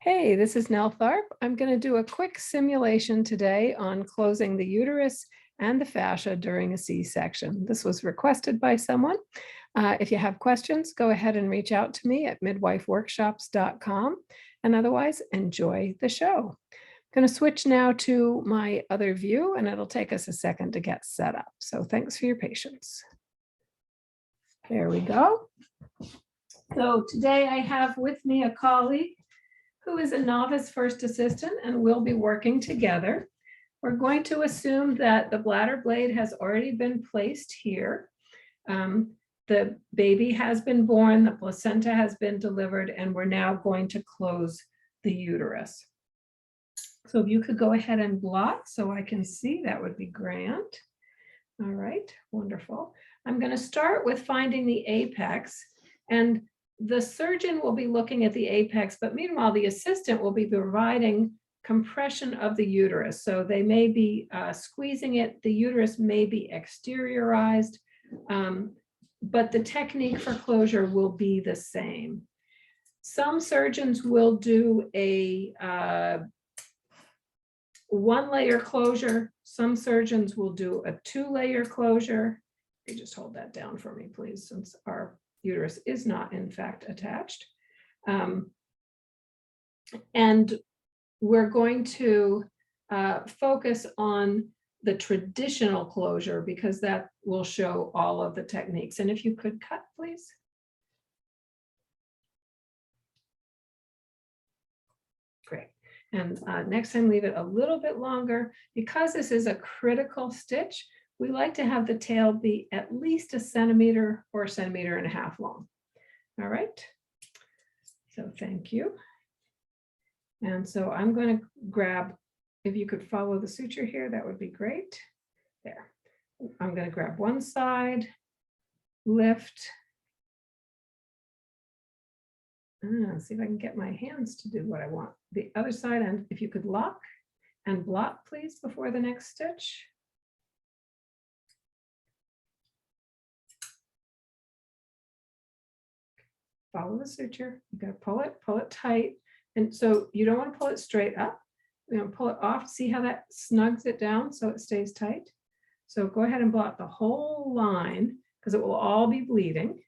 Hey, this is Nell Tharp. I'm going to do a quick simulation today on closing the uterus and the fascia during a C-section. This was requested by someone. If you have questions, go ahead and reach out to me at midwifeworkshops.com. And otherwise, enjoy the show. I'm going to switch now to my other view, and it'll take us a second to get set up. So thanks for your patience. There we go. So today I have with me a colleague who is a novice first assistant, and we'll be working together. We're going to assume that the bladder blade has already been placed here. The baby has been born, the placenta has been delivered, and we're now going to close the uterus. So if you could go ahead and blot so I can see, that would be grand. All right, wonderful. I'm going to start with finding the apex, and the surgeon will be looking at the apex, but meanwhile, the assistant will be providing compression of the uterus. So they may be squeezing it. The uterus may be exteriorized, but the technique for closure will be the same. Some surgeons will do a one-layer closure. Some surgeons will do a two-layer closure. You just hold that down for me, please, since our uterus is not, in fact, attached. And we're going to focus on the traditional closure because that will show all of the techniques. And if you could cut, please. Great. And next time, leave it a little bit longer. Because this is a critical stitch, we like to have the tail be at least 1 centimeter or 1.5 centimeters long. All right. So thank you. And so I'm going to grab, if you could follow the suture here, that would be great. There. I'm going to grab one side, lift. See if I can get my hands to do what I want. The other side, and if you could lock and blot, please, before the next stitch. Follow the suture. You got to pull it tight. And so you don't want to pull it straight up. You know, pull it off. See how that snugs it down so it stays tight. So go ahead and blot the whole line because it will all be bleeding.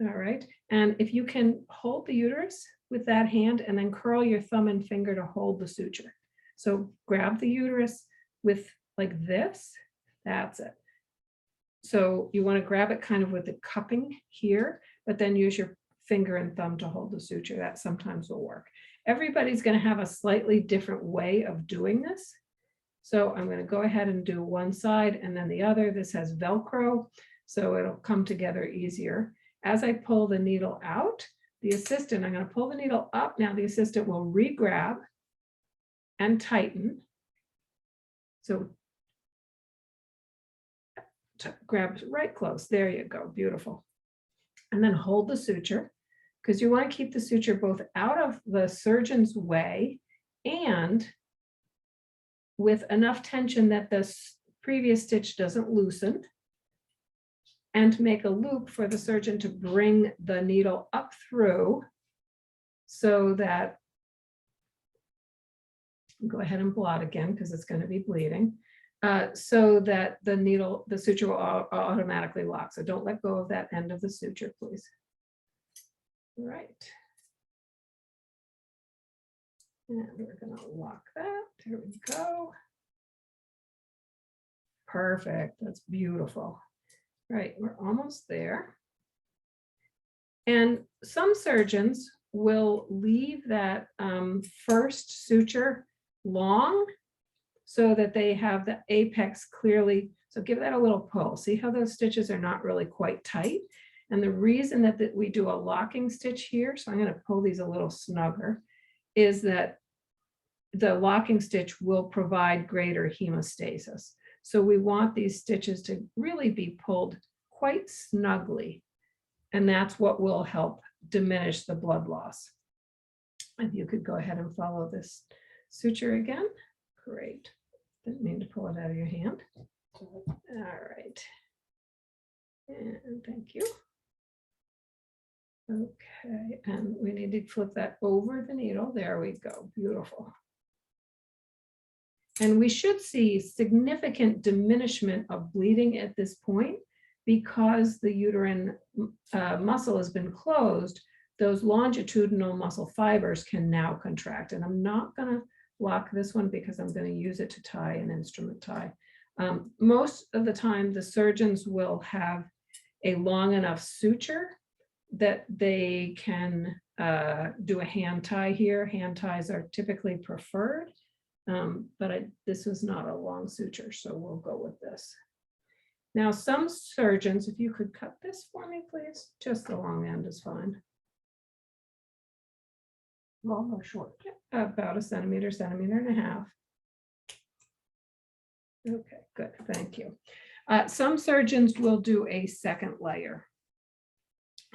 All right. And if you can hold the uterus with that hand and then curl your thumb and finger to hold the suture. So grab the uterus with like this. That's it. So you want to grab it kind of with the cupping here, but then use your finger and thumb to hold the suture. That sometimes will work. Everybody's going to have a slightly different way of doing this. So I'm going to go ahead and do one side and then the other. This has Velcro, so it'll come together easier. As I pull the needle out, the assistant, I'm going to pull the needle up. Now the assistant will re-grab and tighten. So grab right close. There you go. Beautiful. And then hold the suture because you want to keep the suture both out of the surgeon's way and with enough tension that the previous stitch doesn't loosen, and make a loop for the surgeon to bring the needle up through so that, go ahead and blot again because it's going to be bleeding. So that the suture will automatically lock. So don't let go of that end of the suture, please. All right. And we're going to lock that. There we go. Perfect. That's beautiful. Right, we're almost there. And some surgeons will leave that first suture long so that they have the apex clearly. So give that a little pull. See how those stitches are not really quite tight? And the reason that we do a locking stitch here, so I'm going to pull these a little snugger, is that the locking stitch will provide greater hemostasis. So we want these stitches to really be pulled quite snugly. And that's what will help diminish the blood loss. If you could go ahead and follow this suture again. Great. Didn't mean to pull it out of your hand. All right. And thank you. Okay, and we need to flip that over the needle. There we go. Beautiful. And we should see significant diminishment of bleeding at this point because the uterine muscle has been closed. Those longitudinal muscle fibers can now contract. And I'm not going to lock this one because I'm going to use it to tie an instrument tie. Most of the time, the surgeons will have a long enough suture that they can do a hand tie here. Hand ties are typically preferred, but this was not a long suture, so we'll go with this. Now, some surgeons, if you could cut this for me, please, just the long end is fine. Long or short? About a centimeter, centimeter and a half. Okay, good, thank you. Some surgeons will do a second layer.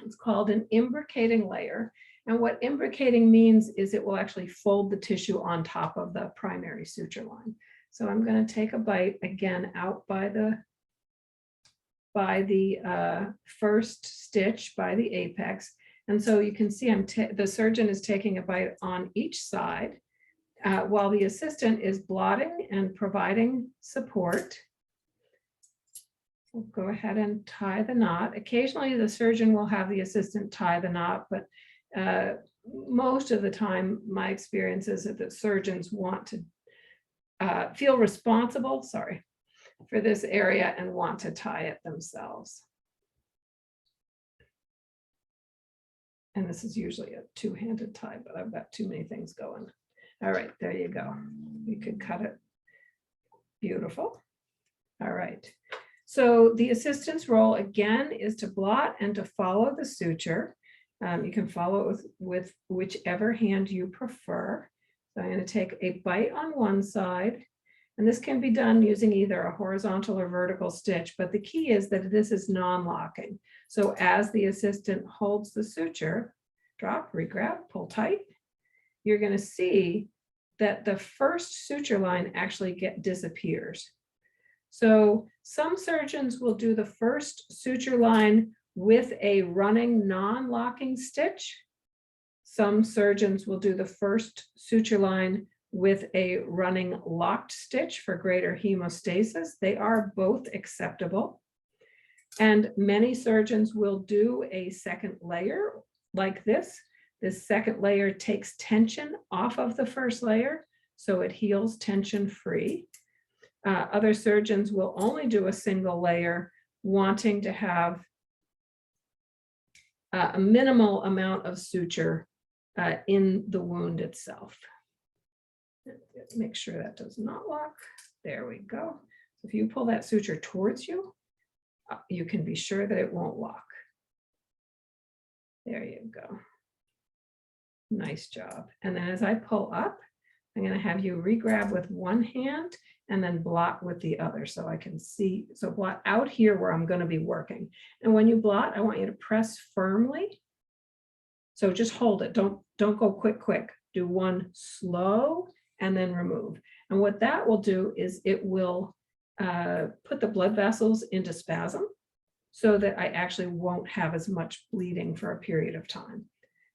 It's called an imbricating layer. And what imbricating means is it will actually fold the tissue on top of the primary suture line. So I'm going to take a bite again out by the first stitch, by the apex. And so you can see the surgeon is taking a bite on each side while the assistant is blotting and providing support. We'll go ahead and tie the knot. Occasionally the surgeon will have the assistant tie the knot, but most of the time my experience is that the surgeons want to feel responsible, for this area and want to tie it themselves. And this is usually a two-handed tie, but I've got too many things going. All right, there you go. You could cut it. Beautiful. All right. So the assistant's role again is to blot and to follow the suture. You can follow it with whichever hand you prefer. So I'm going to take a bite on one side, and this can be done using either a horizontal or vertical stitch, but the key is that this is non-locking. So as the assistant holds the suture, drop, regrab, pull tight, you're going to see that the first suture line actually disappears. So some surgeons will do the first suture line with a running non-locking stitch. Some surgeons will do the first suture line with a running locked stitch for greater hemostasis. They are both acceptable. And many surgeons will do a second layer like this. This second layer takes tension off of the first layer, so it heals tension free. Other surgeons will only do a single layer, wanting to have a minimal amount of suture in the wound itself. Make sure that does not lock. There we go. If you pull that suture towards you, you can be sure that it won't lock. There you go. Nice job. And then as I pull up, I'm going to have you re-grab with one hand and then blot with the other so I can see. So blot out here where I'm going to be working. And when you blot, I want you to press firmly. So just hold it. Don't go quick. Do one slow and then remove. And what that will do is it will put the blood vessels into spasm so that I actually won't have as much bleeding for a period of time.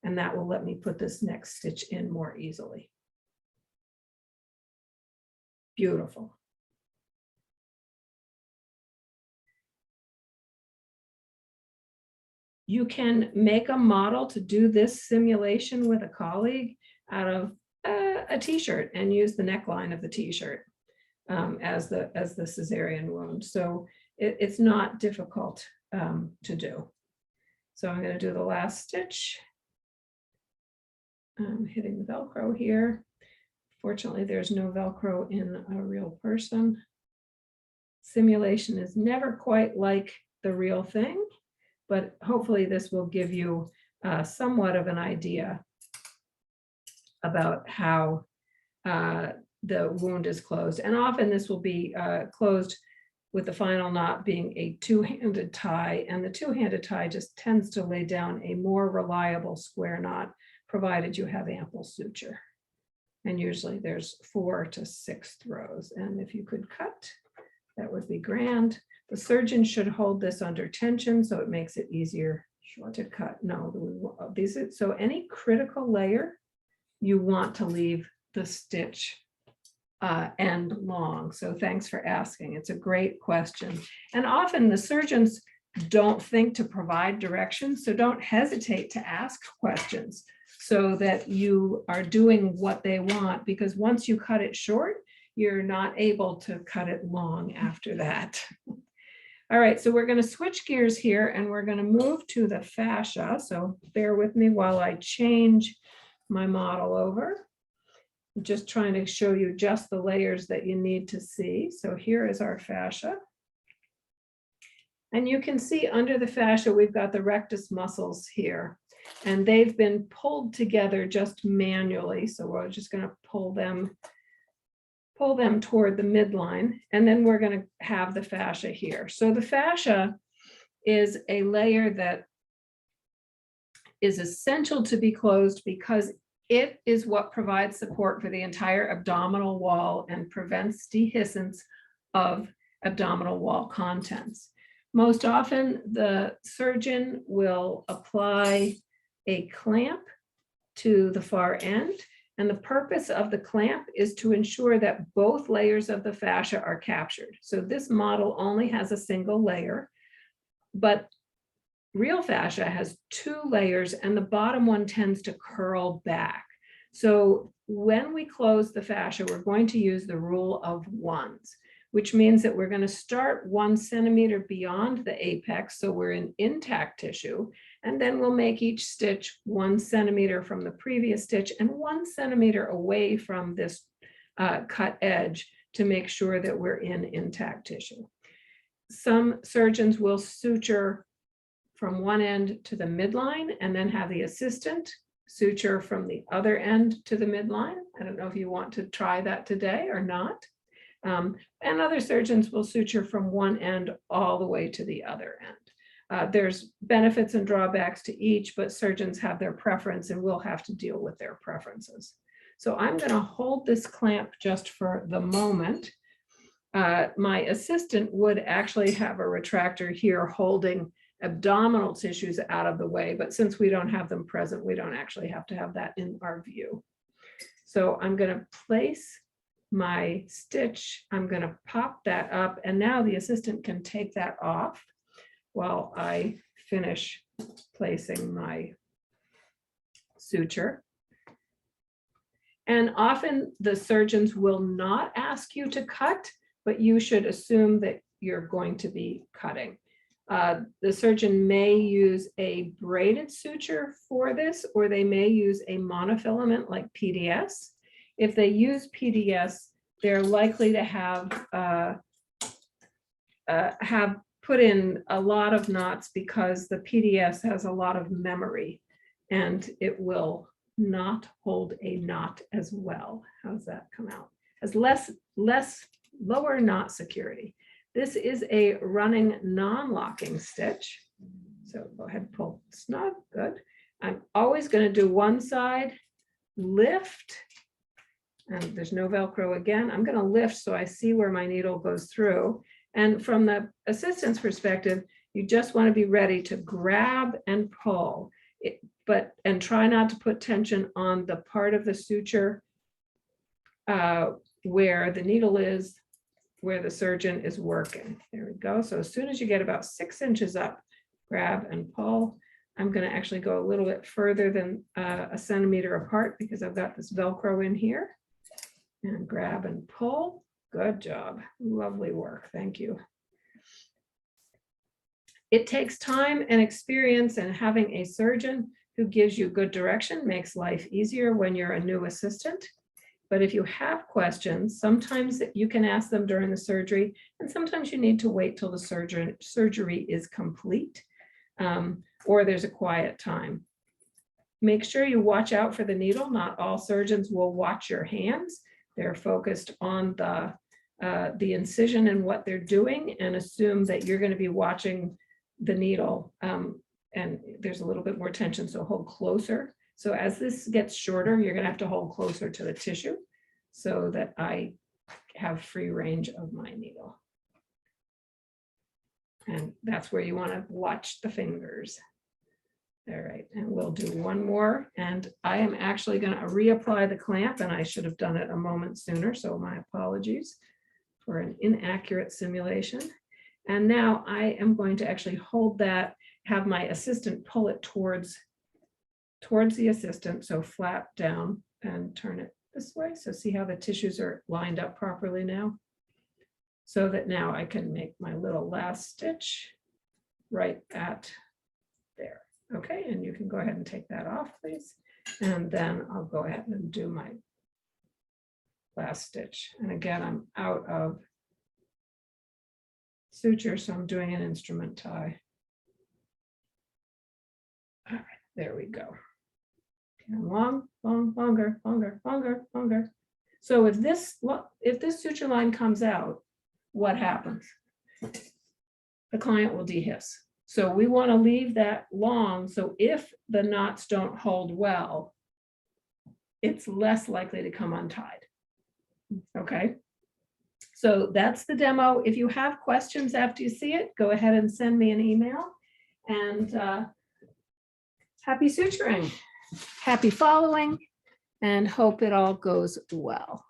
And that will let me put this next stitch in more easily. Beautiful. You can make a model to do this simulation with a colleague out of a t-shirt and use the neckline of the t-shirt as the cesarean wound. So it's not difficult to do. So I'm going to do the last stitch. I'm hitting the Velcro here. Fortunately, there's no Velcro in a real person. Simulation is never quite like the real thing, but hopefully this will give you somewhat of an idea about how the wound is closed. And often this will be closed with the final knot being a two-handed tie, and the two-handed tie just tends to lay down a more reliable square knot, provided you have ample suture. And usually there's 4 to 6 throws. And if you could cut, that would be grand. The surgeon should hold this under tension so it makes it easier to cut. No, these are, so any critical layer, you want to leave the stitch end long. So thanks for asking. It's a great question. And often the surgeons don't think to provide directions, so don't hesitate to ask questions so that you are doing what they want, because once you cut it short, you're not able to cut it long after that. All right, so we're going to switch gears here and we're going to move to the fascia. So bear with me while I change my model over. I'm just trying to show you just the layers that you need to see. So here is our fascia. And you can see under the fascia, we've got the rectus muscles here, and they've been pulled together just manually. So we're just going to pull them toward the midline, and then we're going to have the fascia here. So the fascia is a layer that is essential to be closed because it is what provides support for the entire abdominal wall and prevents dehiscence of abdominal wall contents. Most often, the surgeon will apply a clamp to the far end, and the purpose of the clamp is to ensure that both layers of the fascia are captured. So this model only has a single layer, but real fascia has two layers, and the bottom one tends to curl back. So when we close the fascia, we're going to use the rule of ones, which means that we're going to start 1 centimeter beyond the apex, so we're in intact tissue, and then we'll make each stitch 1 centimeter from the previous stitch and 1 centimeter away from this cut edge to make sure that we're in intact tissue. Some surgeons will suture from one end to the midline and then have the assistant suture from the other end to the midline. I don't know if you want to try that today or not. And other surgeons will suture from one end all the way to the other end. There's benefits and drawbacks to each, but surgeons have their preference and we'll have to deal with their preferences. So I'm going to hold this clamp just for the moment. My assistant would actually have a retractor here holding abdominal tissues out of the way, but since we don't have them present, we don't actually have to have that in our view. So I'm going to place my stitch, I'm going to pop that up, and now the assistant can take that off while I finish placing my suture. And often the surgeons will not ask you to cut, but you should assume that you're going to be cutting. The surgeon may use a braided suture for this, or they may use a monofilament like PDS. If they use PDS, they're likely to have put in a lot of knots because the PDS has a lot of memory and it will not hold a knot as well. How's that come out? Has lower knot security. This is a running non-locking stitch. So go ahead and pull snug, good. I'm always going to do one side, lift, and there's no Velcro again. I'm going to lift so I see where my needle goes through. And from the assistant's perspective, you just want to be ready to grab and pull, and try not to put tension on the part of the suture where the needle is, where the surgeon is working. There we go. So as soon as you get about 6 inches up, grab and pull. I'm going to actually go a little bit further than a centimeter apart because I've got this Velcro in here. And grab and pull. Good job. Lovely work. Thank you. It takes time and experience, and having a surgeon who gives you good direction makes life easier when you're a new assistant. But if you have questions, sometimes you can ask them during the surgery, and sometimes you need to wait till the surgery is complete, or there's a quiet time. Make sure you watch out for the needle. Not all surgeons will watch your hands. They're focused on the incision and what they're doing, and assume that you're going to be watching the needle, and there's a little bit more tension, so hold closer. So as this gets shorter, you're going to have to hold closer to the tissue so that I have free range of my needle. And that's where you want to watch the fingers. All right, and we'll do one more, and I am actually going to reapply the clamp, and I should have done it a moment sooner, so my apologies for an inaccurate simulation. And now I am going to actually hold that, have my assistant pull it towards the assistant, so flat down, and turn it this way. So see how the tissues are lined up properly now? So that now I can make my little last stitch right at there. Okay, and you can go ahead and take that off, please. And then I'll go ahead and do my last stitch. And again, I'm out of suture, so I'm doing an instrument tie. All right, there we go. And longer. So if this suture line comes out, what happens? The client will dehiss. So we want to leave that long, so if the knots don't hold well, it's less likely to come untied. Okay, so that's the demo. If you have questions after you see it, go ahead and send me an email. And happy suturing, happy following, and hope it all goes well.